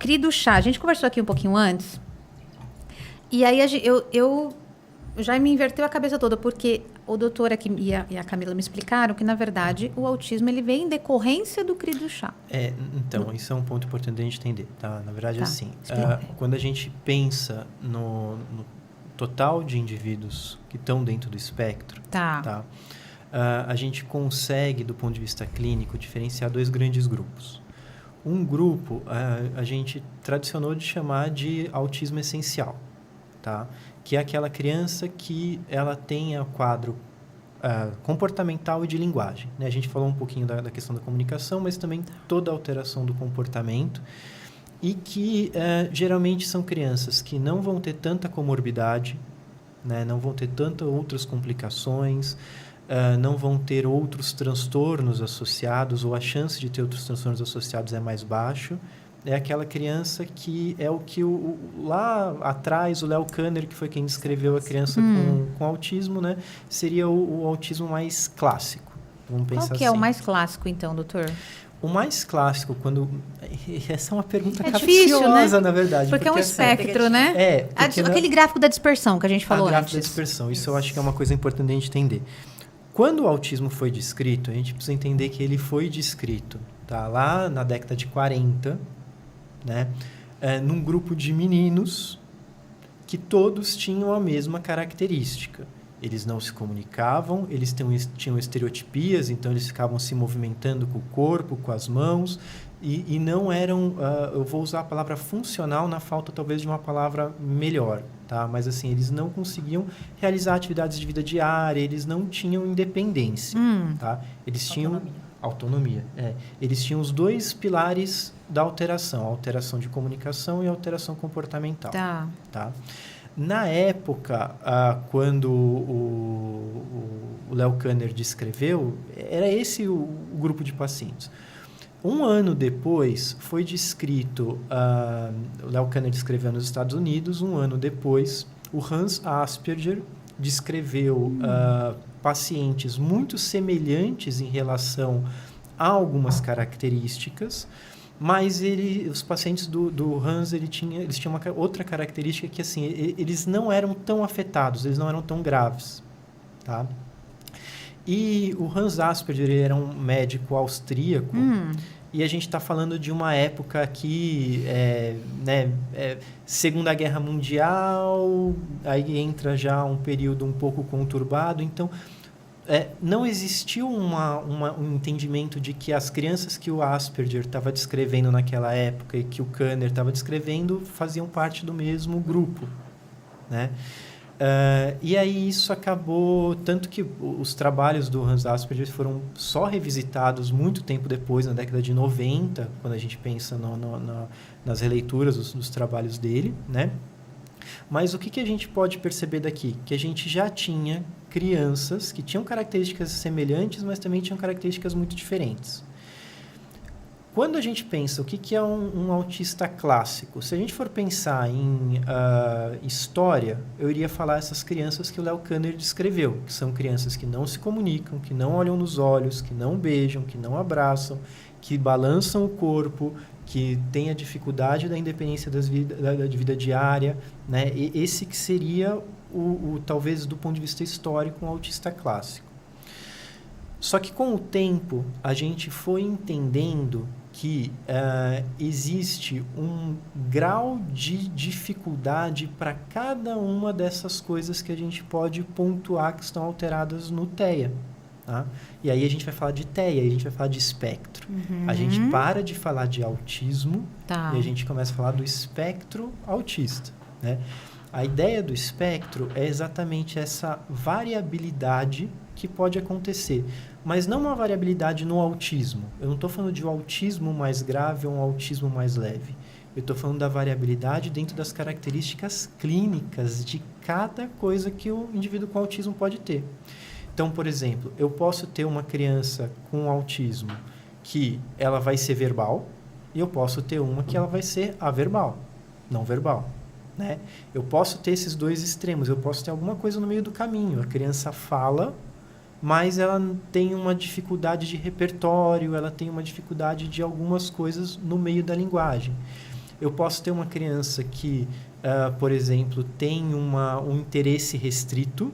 CRI do chá. A gente conversou aqui um pouquinho antes. E aí eu já me inverteu a cabeça toda, porque o doutor aqui e a Camila me explicaram que, na verdade, o autismo ele vem em decorrência do CRI do chá. Então, isso é um ponto importante da gente entender, tá? Na verdade, assim, explica. quando a gente pensa no total de indivíduos que estão dentro do espectro, tá? A gente consegue, do ponto de vista clínico, diferenciar 2 grandes grupos. Um grupo, a gente tradicionou de chamar de autismo essencial, tá? Que é aquela criança que ela tenha quadro comportamental e de linguagem, né? A gente falou um pouquinho da questão da comunicação, mas também toda a alteração do comportamento e que geralmente são crianças que não vão ter tanta comorbidade, né? Não vão ter tantas outras complicações, não vão ter outros transtornos associados, ou a chance de ter outros transtornos associados é mais baixo. É aquela criança que é o que lá atrás o Léo Kanner, que foi quem descreveu a criança com autismo, né? Seria o autismo mais clássico. Vamos pensar Qual que é o mais clássico, então, doutor? O mais clássico, quando... Essa é uma pergunta difícil, capciosa, né? na verdade. Porque é um espectro, né? Aquele gráfico da dispersão que a gente falou antes. O gráfico da dispersão. Isso eu acho que é uma coisa importante a gente entender. Quando o autismo foi descrito, a gente precisa entender que ele foi descrito, tá? Lá na década de 40, né? Num grupo de meninos que todos tinham a mesma característica. Eles não se comunicavam, eles tinham estereotipias, então eles ficavam se movimentando com o corpo, com as mãos, e não eram... eu vou usar a palavra funcional na falta, talvez, de uma palavra melhor, tá? Mas, assim, eles não conseguiam realizar atividades de vida diária, eles não tinham independência, tá? Eles tinham... Autonomia. Eles tinham os 2 pilares da alteração, a alteração de comunicação e a alteração comportamental. Tá? Na época, quando o Léo Kanner descreveu, era esse o grupo de pacientes. Um ano depois, foi descrito, o Léo Kanner descreveu nos Estados Unidos, um ano depois, o Hans Asperger descreveu pacientes muito semelhantes em relação a algumas características, mas os pacientes do Hans, eles tinham uma outra característica que, assim, eles não eram tão afetados, eles não eram tão graves, tá? E o Hans Asperger, ele era um médico austríaco, e a gente está falando de uma época aqui, Segunda Guerra Mundial, aí entra já um período um pouco conturbado, então... não existiu um entendimento de que as crianças que o Asperger estava descrevendo naquela época e que o Kanner estava descrevendo faziam parte do mesmo grupo, né? E aí isso acabou... Tanto que os trabalhos do Hans Asperger foram só revisitados muito tempo depois, na década de 90, quando a gente pensa nas releituras dos trabalhos dele, né? Mas o que a gente pode perceber daqui? Que a gente já tinha crianças que tinham características semelhantes, mas também tinham características muito diferentes. Quando a gente pensa o que é um autista clássico, se a gente for pensar em história, eu iria falar essas crianças que o Léo Kanner descreveu, que são crianças que não se comunicam, que não olham nos olhos, que não beijam, que não abraçam, que balançam o corpo, que têm a dificuldade da independência da vida diária, né? E esse que seria, talvez, do ponto de vista histórico, um autista clássico. Só que, com o tempo, a gente foi entendendo que existe um grau de dificuldade para cada uma dessas coisas que a gente pode pontuar que estão alteradas no TEA. Tá? E aí a gente vai falar de TEA, a gente vai falar de espectro. A gente para de falar de autismo e a gente começa a falar do espectro autista, né? A ideia do espectro é exatamente essa variabilidade que pode acontecer, mas não uma variabilidade no autismo. Eu não estou falando de um autismo mais grave ou um autismo mais leve. Eu estou falando da variabilidade dentro das características clínicas de cada coisa que o indivíduo com autismo pode ter. Então, por exemplo, eu posso ter uma criança com autismo que ela vai ser verbal e eu posso ter uma que ela vai ser averbal, não verbal, né? Eu posso ter esses 2 extremos, eu posso ter alguma coisa no meio do caminho. A criança fala, mas ela tem uma dificuldade de repertório, ela tem uma dificuldade de algumas coisas no meio da linguagem. Eu posso ter uma criança que, por exemplo, tem um interesse restrito,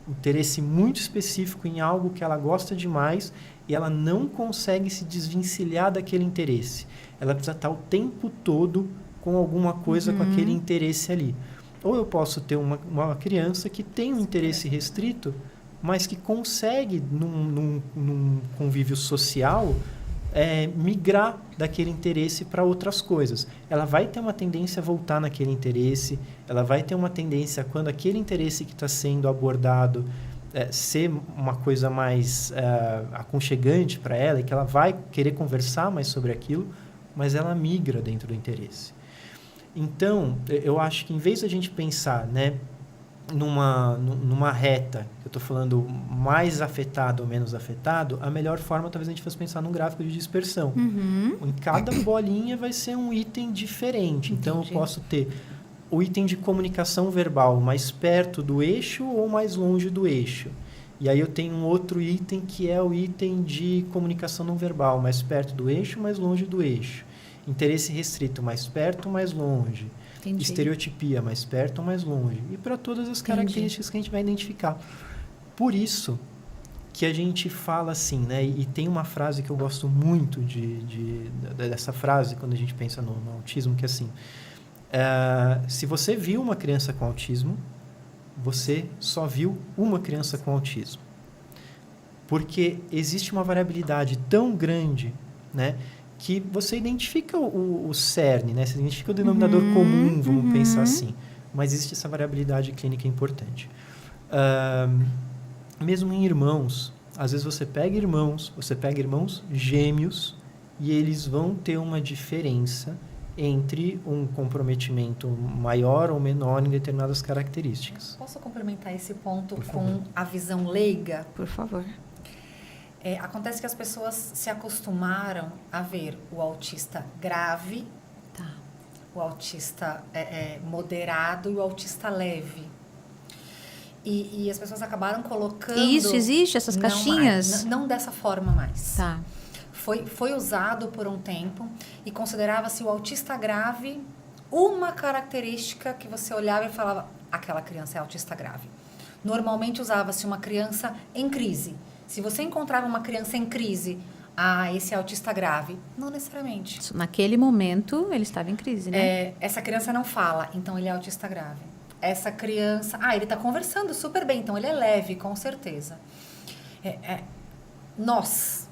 um interesse muito específico em algo que ela gosta demais e ela não consegue se desvencilhar daquele interesse. Ela precisa estar o tempo todo com alguma coisa com aquele interesse ali. Ou eu posso ter uma criança que tem um interesse restrito, mas que consegue, num convívio social, migrar daquele interesse para outras coisas. Ela vai ter uma tendência a voltar naquele interesse, ela vai ter uma tendência, quando aquele interesse que está sendo abordado ser uma coisa mais aconchegante para ela, e que ela vai querer conversar mais sobre aquilo, mas ela migra dentro do interesse. Então, eu acho que em vez de a gente pensar, né, numa reta, que eu estou falando mais afetado ou menos afetado, a melhor forma talvez a gente fosse pensar num gráfico de dispersão. Em cada bolinha vai ser um item diferente. Então, eu posso ter o item de comunicação verbal mais perto do eixo ou mais longe do eixo. E aí eu tenho um outro item que é o item de comunicação não verbal, mais perto do eixo, mais longe do eixo. Interesse restrito, mais perto ou mais longe. Entendi. Estereotipia, mais perto ou mais longe. E para todas as características que a gente vai identificar. Por isso que a gente fala assim, né? E tem uma frase que eu gosto muito dessa frase, quando a gente pensa no autismo, que é assim: se você viu uma criança com autismo, você só viu uma criança com autismo. Porque existe uma variabilidade tão grande, né, que você identifica o cerne, né? Você identifica o denominador comum, vamos pensar assim. Mas existe essa variabilidade clínica importante. Mesmo em irmãos, às vezes você pega irmãos gêmeos, e eles vão ter uma diferença entre um comprometimento maior ou menor em determinadas características. Posso complementar esse ponto com a visão leiga? Por favor. Acontece que as pessoas se acostumaram a ver o autista grave, o autista moderado e o autista leve. E as pessoas acabaram colocando... Isso, existe essas caixinhas? Não dessa forma mais. Tá. Foi usado por um tempo e considerava-se o autista grave uma característica que você olhava e falava, aquela criança é autista grave. Normalmente usava-se uma criança em crise. Se você encontrava uma criança em crise, esse é autista grave. Não necessariamente. Naquele momento, ele estava em crise, né? Essa criança não fala, então ele é autista grave. Essa criança... ele está conversando super bem, então ele é leve, com certeza. Nós,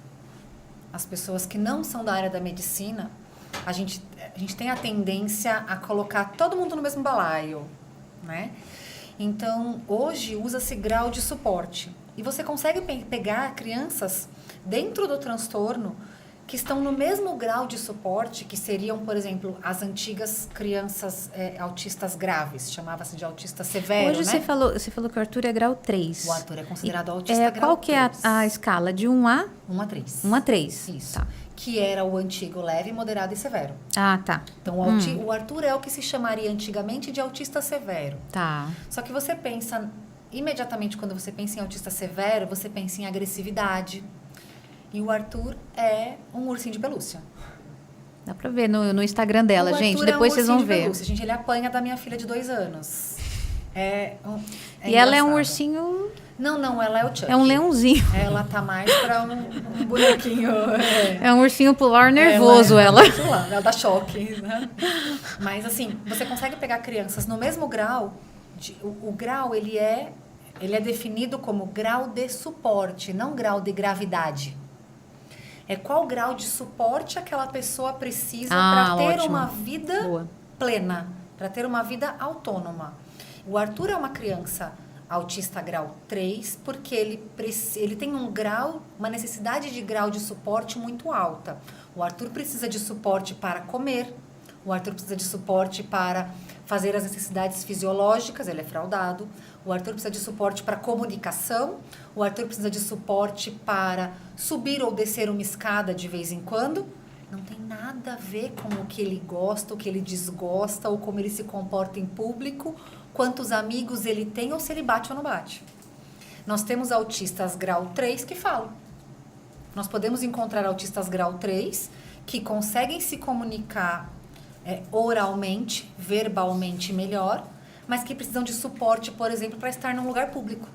as pessoas que não são da área da medicina, a gente tem a tendência a colocar todo mundo no mesmo balaio, né? Então, hoje, usa-se grau de suporte. E você consegue pegar crianças dentro do transtorno que estão no mesmo grau de suporte que seriam, por exemplo, as antigas crianças autistas graves. Chamava-se de autista severo, Hoje né? Você falou que o Arthur é grau 3. O Arthur é considerado autista grau 3. Qual que é a escala? De 1 a? 1 a 3. 1 a 3. Isso. Tá. Que era o antigo leve, moderado e severo. Ah, tá. Então, o Arthur é o que se chamaria antigamente de autista severo. Tá. Só que você pensa... Imediatamente, quando você pensa em autista severo, você pensa em agressividade. E o Arthur é um ursinho de pelúcia. Dá pra ver no Instagram dela, gente. Depois vocês vão ver. Pelúcia. Gente, ele apanha da minha filha de 2 anos. E ela é um ursinho... Não, ela é o Chuck. É um leãozinho. Ela tá mais pra um bonequinho. É um ursinho polar nervoso, ela. Ela dá choque, né? Mas, assim, você consegue pegar crianças no mesmo grau. O grau, ele é definido como grau de suporte, não grau de gravidade. Qual grau de suporte aquela pessoa precisa para ter uma vida plena, para ter uma vida autônoma. O Arthur é uma criança autista grau 3, porque ele tem uma necessidade de grau de suporte muito alta. O Arthur precisa de suporte para comer, o Arthur precisa de suporte para fazer as necessidades fisiológicas, ele é fraldado. O Arthur precisa de suporte para comunicação. O Arthur precisa de suporte para subir ou descer uma escada de vez em quando. Não tem nada a ver com o que ele gosta, o que ele desgosta, ou como ele se comporta em público, quantos amigos ele tem ou se ele bate ou não bate. Nós temos autistas grau 3 que falam. Nós podemos encontrar autistas grau 3 que conseguem se comunicar oralmente, verbalmente melhor, mas que precisam de suporte, por exemplo, para estar num lugar público.